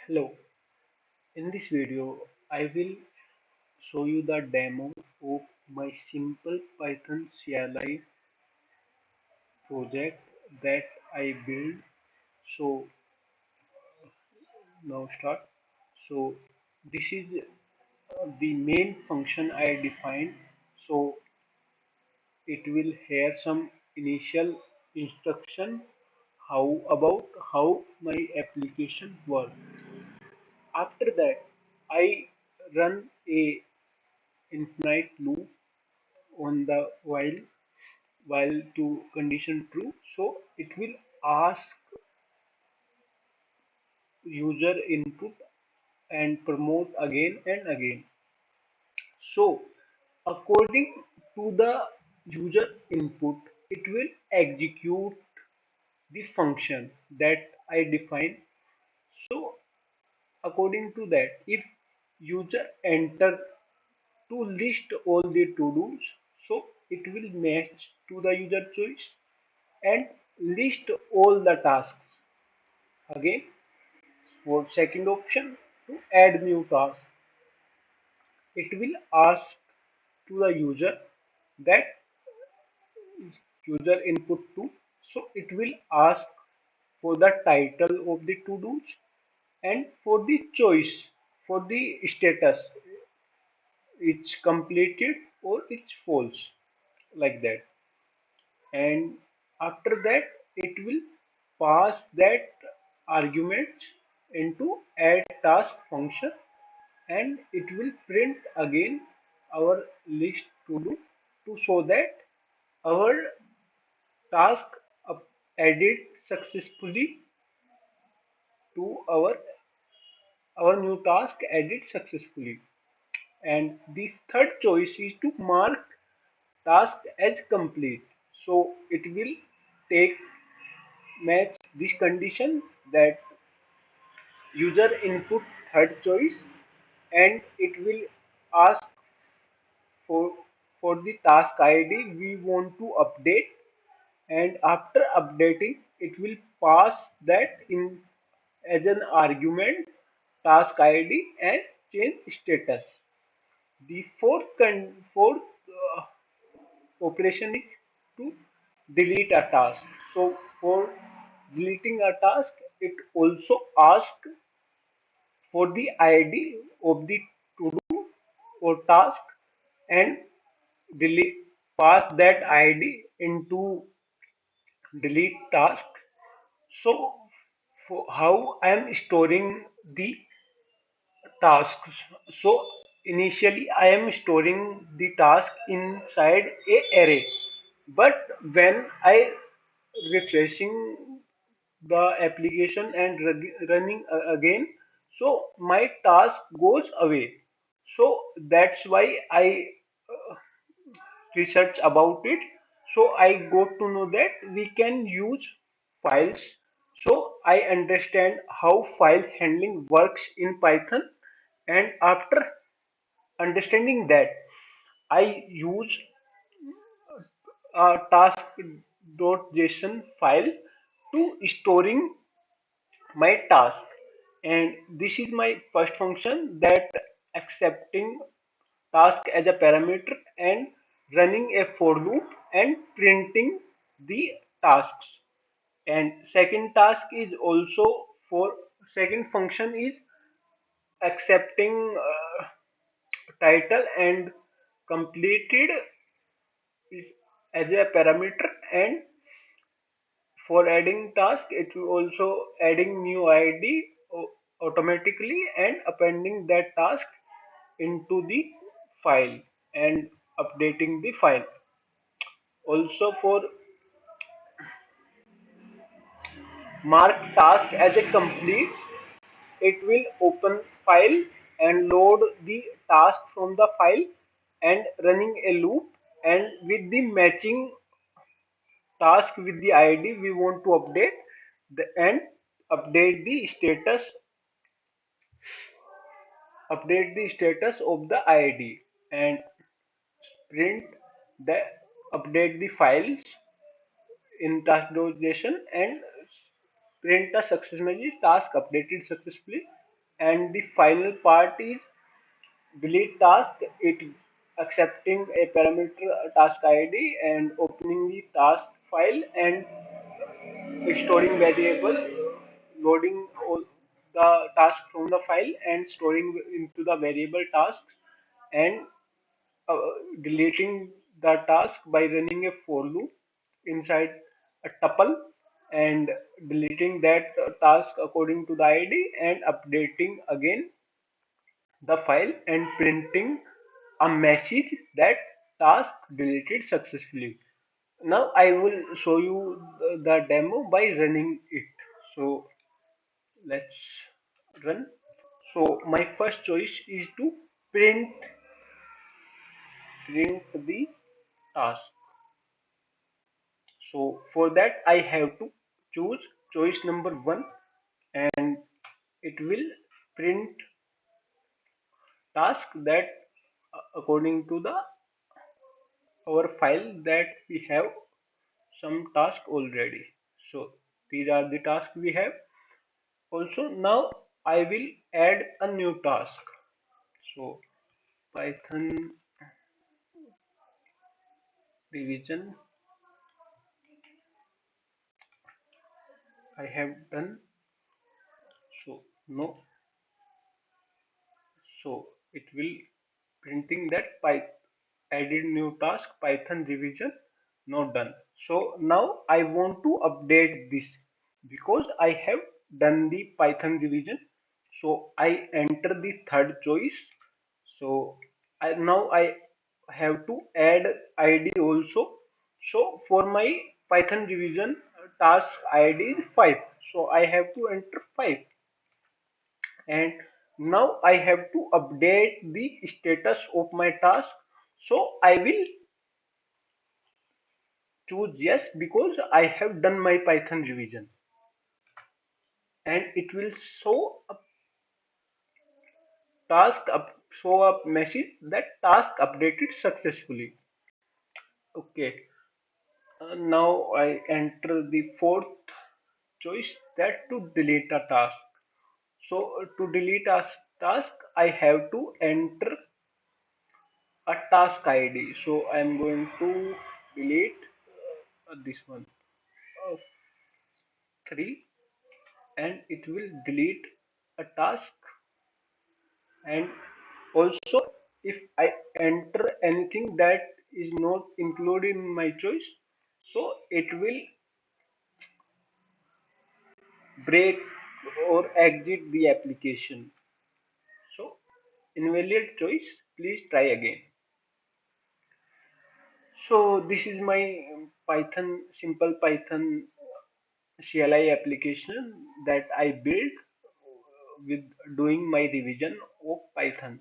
Hello, in this video I will show you the demo of my simple Python CLI project that I built. So now start. So this is the main function I defined. So it will have some initial instruction how about how my application works. After that I run a infinite loop on the while to condition true, so it will ask user input and promote again and again. So according to the user input it will execute the function that I define. So according to that, if user enter to list all the to do's, so it will match to the user choice and list all the tasks. Again, for second option, to add new task, it will ask to the user that user input to. So it will ask for the title of the to do's and for the choice for the status, it's completed or it's false, like that. And after that it will pass that arguments into add task function, and it will print again our list to do to show that our task added successfully to our new task added successfully. And the third choice is to mark task as complete, so it will take match this condition that user input third choice, and it will ask for for the task id we want to update, and after updating it will pass that in as an argument task id and change status. The fourth operation is to delete a task. So for deleting a task, it also asks for the ID of the to do or task and delete pass that ID into delete task. So for how I am storing the tasks. So initially I am storing the task inside a array, but when I refreshing the application and running again, so my task goes away. So that's why I research about it. So I got to know that we can use files. So I understand how file handling works in Python, and after understanding that, I use a task.json file to storing my task. And this is my first function that accepting task as a parameter and running a for loop and printing the tasks. And second task is also for second function is accepting title and completed as a parameter, and for adding task it will also adding new id automatically and appending that task into the file and updating the file. Also for mark task as a complete, it will open file and load the task from the file and running a loop, and with the matching task with the id we want to update and update the status of the id and print the update the files in task.json and print a success message task updated successfully. and the final part is delete task. It accepting a parameter task ID and opening the task file and storing variable, loading all the task from the file and storing into the variable tasks, and uh, deleting the task by running a for loop inside a tuple and deleting that task according to the ID and updating again the file and printing a message that task deleted successfully. Now I will show you the demo by running it. So let's run. So my first choice is to print the task. So for that I have to choose choice number one, and it will print task that according to the our file that we have some task already. So these are the tasks we have. Also now I will add a new task. So Python revision I have done. So no, so it will printing that added new task Python revision not done. So now I want to update this because I have done the Python revision. So I enter the third choice. So now I have to add ID also. So for my Python revision task ID is 5, so I have to enter 5, and now I have to update the status of my task. So I will choose yes because I have done my Python revision, and it will show a show up message that task updated successfully. Okay, now I enter the fourth choice, that to delete a task. So to delete a task, I have to enter a task ID. So I'm going to delete this one, uh, 3, and it will delete a task. And also, if I enter anything that is not included in my choice, so it will break or exit the application. So invalid choice, please try again. So this is my Python, simple Python CLI application that I built with doing my revision of Python.